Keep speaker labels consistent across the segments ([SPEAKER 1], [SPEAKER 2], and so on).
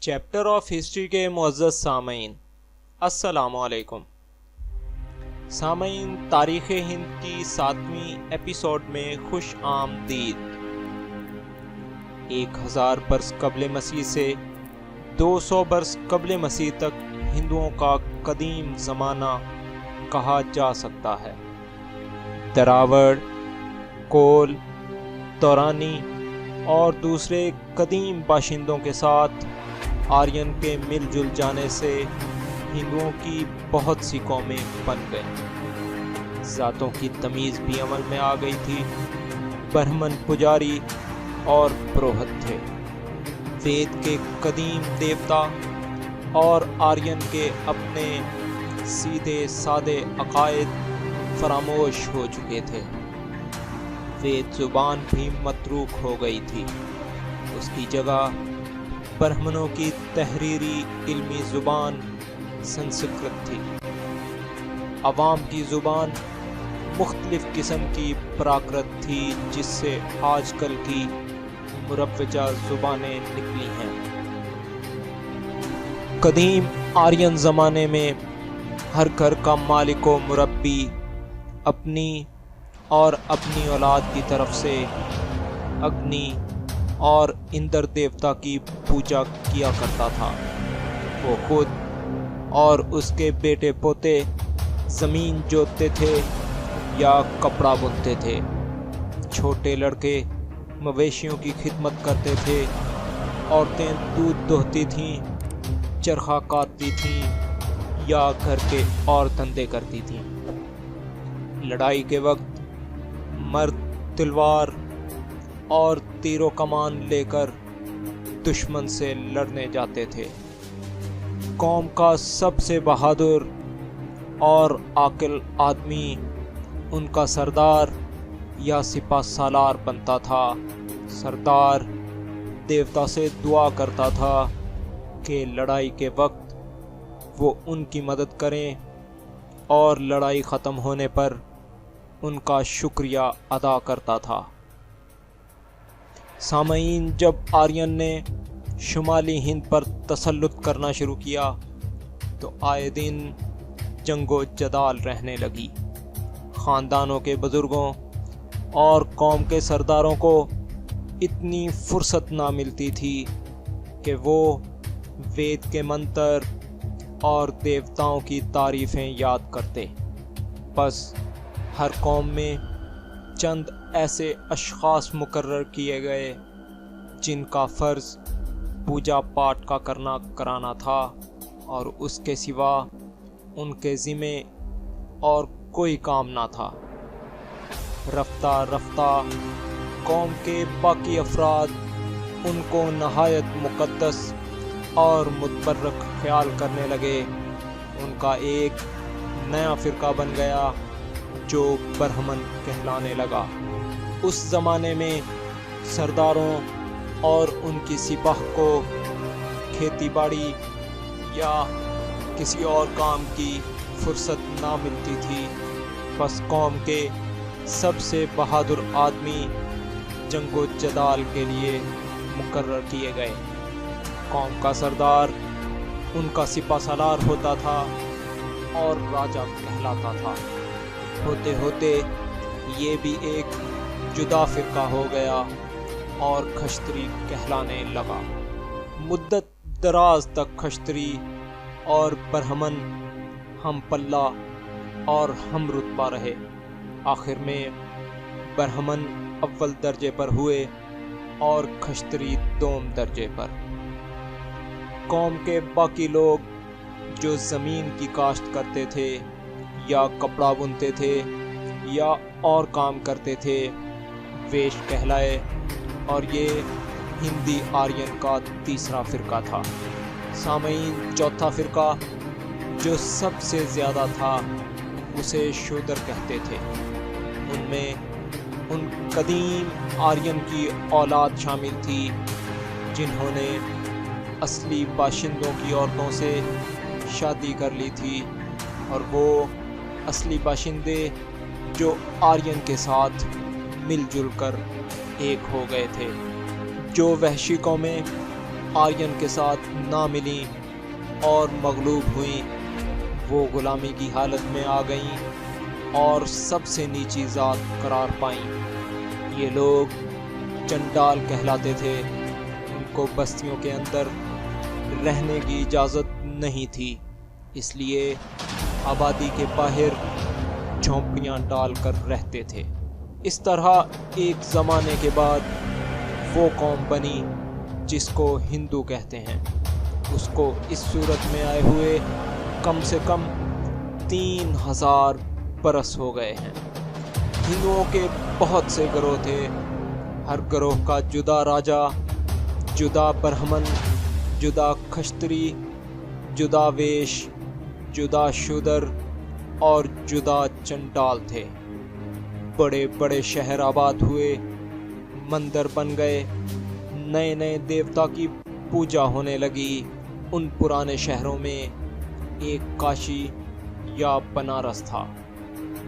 [SPEAKER 1] Chapter of history کے معزز سامعین، السلام علیکم۔ سامعین، تاریخ ہند کی 7ویں ایپیسوڈ میں خوش آمدید۔ 1000 برس قبل مسیح سے 200 برس قبل مسیح تک ہندوؤں کا قدیم زمانہ کہا جا سکتا ہے۔ دراوڑ، کول، تورانی اور دوسرے قدیم باشندوں کے ساتھ آرین کے مل جل جانے سے ہندوؤں کی بہت سی قومیں بن گئیں۔ ذاتوں کی تمیز بھی عمل میں آ گئی تھی۔ برہمن پجاری اور پروہت تھے۔ وید کے قدیم دیوتا اور آرین کے اپنے سیدھے سادے عقائد فراموش ہو چکے تھے۔ وید زبان بھی متروک ہو گئی تھی۔ اس کی جگہ برہمنوں کی تحریری علمی زبان سنسکرت تھی۔ عوام کی زبان مختلف قسم کی پراکرت تھی، جس سے آج کل کی مروجہ زبانیں نکلی ہیں۔ قدیم آرین زمانے میں ہر گھر کا مالک و مربی اپنی اور اپنی اولاد کی طرف سے اگنی اور اندر دیوتا کی پوجا کیا کرتا تھا۔ وہ خود اور اس کے بیٹے پوتے زمین جوتتے تھے یا کپڑا بنتے تھے۔ چھوٹے لڑکے مویشیوں کی خدمت کرتے تھے۔ عورتیں دودھ دوہتی تھیں، چرخہ کاٹتی تھیں یا گھر کے اور دھندے کرتی تھیں۔ لڑائی کے وقت مرد تلوار اور تیر و کمان لے کر دشمن سے لڑنے جاتے تھے۔ قوم کا سب سے بہادر اور عاقل آدمی ان کا سردار یا سپہ سالار بنتا تھا۔ سردار دیوتا سے دعا کرتا تھا کہ لڑائی کے وقت وہ ان کی مدد کریں اور لڑائی ختم ہونے پر ان کا شکریہ ادا کرتا تھا۔ سامعین، جب آرین نے شمالی ہند پر تسلط کرنا شروع کیا تو آئے دن جنگ و جدال رہنے لگی۔ خاندانوں کے بزرگوں اور قوم کے سرداروں کو اتنی فرصت نہ ملتی تھی کہ وہ وید کے منتر اور دیوتاؤں کی تعریفیں یاد کرتے۔ بس ہر قوم میں چند ایسے اشخاص مقرر کیے گئے جن کا فرض پوجا پاٹ کا کرانا تھا، اور اس کے سوا ان کے ذمے اور کوئی کام نہ تھا۔ رفتہ رفتہ قوم کے باقی افراد ان کو نہایت مقدس اور متبرک خیال کرنے لگے۔ ان کا ایک نیا فرقہ بن گیا جو برہمن کہلانے لگا۔ اس زمانے میں سرداروں اور ان کی سپاہ کو کھیتی باڑی یا کسی اور کام کی فرصت نہ ملتی تھی۔ بس قوم کے سب سے بہادر آدمی جنگ و جدال کے لیے مقرر کیے گئے۔ قوم کا سردار ان کا سپہ سالار ہوتا تھا اور راجا کہلاتا تھا۔ ہوتے ہوتے یہ بھی ایک جدا فرقہ ہو گیا اور کھشتری کہلانے لگا۔ مدت دراز تک کھشتری اور برہمن ہم پلہ اور ہم رتبہ رہے۔ آخر میں برہمن اول درجے پر ہوئے اور کھشتری دوم درجے پر۔ قوم کے باقی لوگ جو زمین کی کاشت کرتے تھے یا کپڑا بنتے تھے یا اور کام کرتے تھے، ویش کہلائے، اور یہ ہندی آرین کا تیسرا فرقہ تھا۔ سامعین، چوتھا فرقہ جو سب سے زیادہ تھا اسے شودر کہتے تھے۔ ان میں ان قدیم آرین کی اولاد شامل تھی جنہوں نے اصلی باشندوں کی عورتوں سے شادی کر لی تھی، اور وہ اصلی باشندے جو آرین کے ساتھ مل جل کر ایک ہو گئے تھے۔ جو وحشی قومیں آرین کے ساتھ نہ ملیں اور مغلوب ہوئیں، وہ غلامی کی حالت میں آ گئیں اور سب سے نیچی ذات قرار پائیں۔ یہ لوگ چنڈال کہلاتے تھے، ان کو بستیوں کے اندر رہنے کی اجازت نہیں تھی، اس لیے آبادی کے باہر جھونپڑیاں ڈال کر رہتے تھے۔ اس طرح ایک زمانے کے بعد وہ قوم بنی جس کو ہندو کہتے ہیں۔ اس کو اس صورت میں آئے ہوئے کم سے کم 3000 برس ہو گئے ہیں۔ ہندوؤں کے بہت سے گروہ تھے، ہر گروہ کا جدا راجا، جدا برہمن، جدا کھشتری، جدا ویش، جدا شودر اور جدا چنڈال تھے۔ بڑے بڑے شہر آباد ہوئے، مندر بن گئے، نئے نئے دیوتا کی پوجا ہونے لگی۔ ان پرانے شہروں میں ایک کاشی یا بنارس تھا۔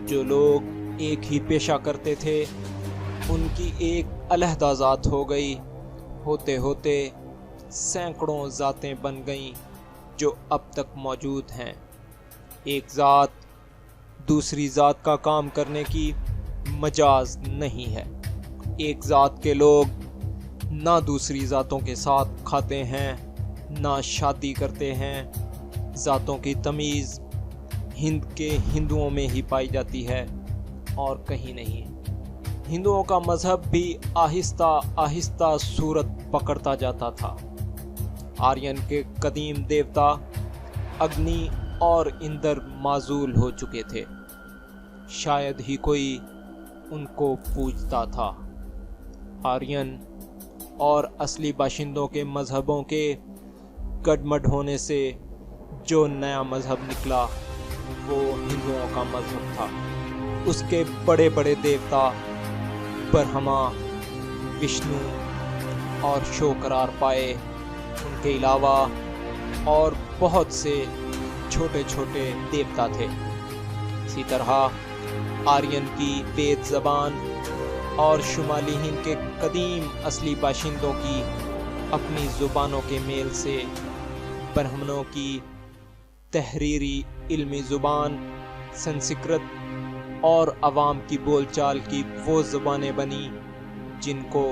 [SPEAKER 1] جو لوگ ایک ہی پیشہ کرتے تھے ان کی ایک علیحدہ ذات ہو گئی، ہوتے ہوتے سینکڑوں ذاتیں بن گئیں جو اب تک موجود ہیں۔ ایک ذات دوسری ذات کا کام کرنے کی مجاز نہیں ہے۔ ایک ذات کے لوگ نہ دوسری ذاتوں کے ساتھ کھاتے ہیں، نہ شادی کرتے ہیں۔ ذاتوں کی تمیز ہند کے ہندوؤں میں ہی پائی جاتی ہے اور کہیں نہیں۔ ہندوؤں کا مذہب بھی آہستہ آہستہ صورت پکڑتا جاتا تھا۔ آرین کے قدیم دیوتا اگنی اور اندر معزول ہو چکے تھے، شاید ہی کوئی ان کو پوجتا تھا۔ آرین اور اصلی باشندوں کے مذہبوں کے گڈمڈ ہونے سے جو نیا مذہب نکلا وہ ہندوؤں کا مذہب تھا۔ اس کے بڑے بڑے دیوتا برہما، وشنو اور شو قرار پائے۔ ان کے علاوہ اور بہت سے چھوٹے چھوٹے دیوتا تھے۔ اسی طرح آرین کی وید زبان اور شمالی ہند کے قدیم اصلی باشندوں کی اپنی زبانوں کے میل سے برہمنوں کی تحریری علمی زبان سنسکرت اور عوام کی بول چال کی وہ زبانیں بنی جن کو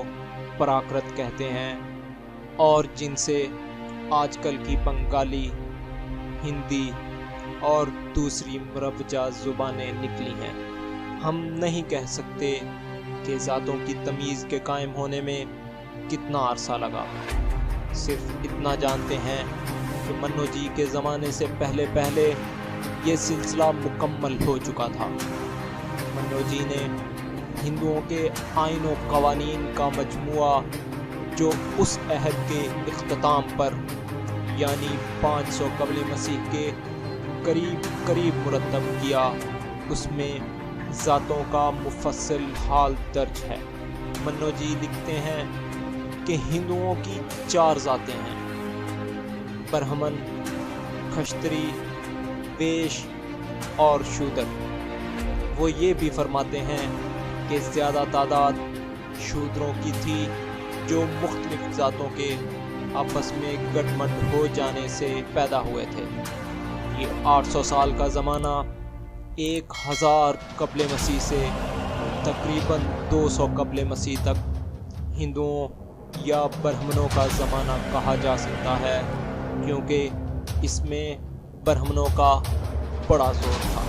[SPEAKER 1] پراکرت کہتے ہیں اور جن سے آج کل کی بنگالی، ہندی اور دوسری مروجہ زبانیں نکلی ہیں۔ ہم نہیں کہہ سکتے کہ ذاتوں کی تمیز کے قائم ہونے میں کتنا عرصہ لگا، صرف اتنا جانتے ہیں کہ منو جی کے زمانے سے پہلے یہ سلسلہ مکمل ہو چکا تھا۔ منو جی نے ہندوؤں کے آئین و قوانین کا مجموعہ جو اس عہد کے اختتام پر یعنی 500 قبل مسیح کے قریب مرتب کیا، اس میں ذاتوں کا مفصل حال درج ہے۔ منو جی لکھتے ہیں کہ ہندوؤں کی 4 ذاتیں ہیں: برہمن، کھشتری، ویش اور شودر۔ وہ یہ بھی فرماتے ہیں کہ زیادہ تعداد شودروں کی تھی جو مختلف ذاتوں کے آپس میں گٹمٹ ہو جانے سے پیدا ہوئے تھے۔ یہ 800 سال کا زمانہ 1000 قبل مسیح سے تقریباً 200 قبل مسیح تک ہندوؤں یا برہمنوں کا زمانہ کہا جا سکتا ہے، کیونکہ اس میں برہمنوں کا بڑا زور تھا۔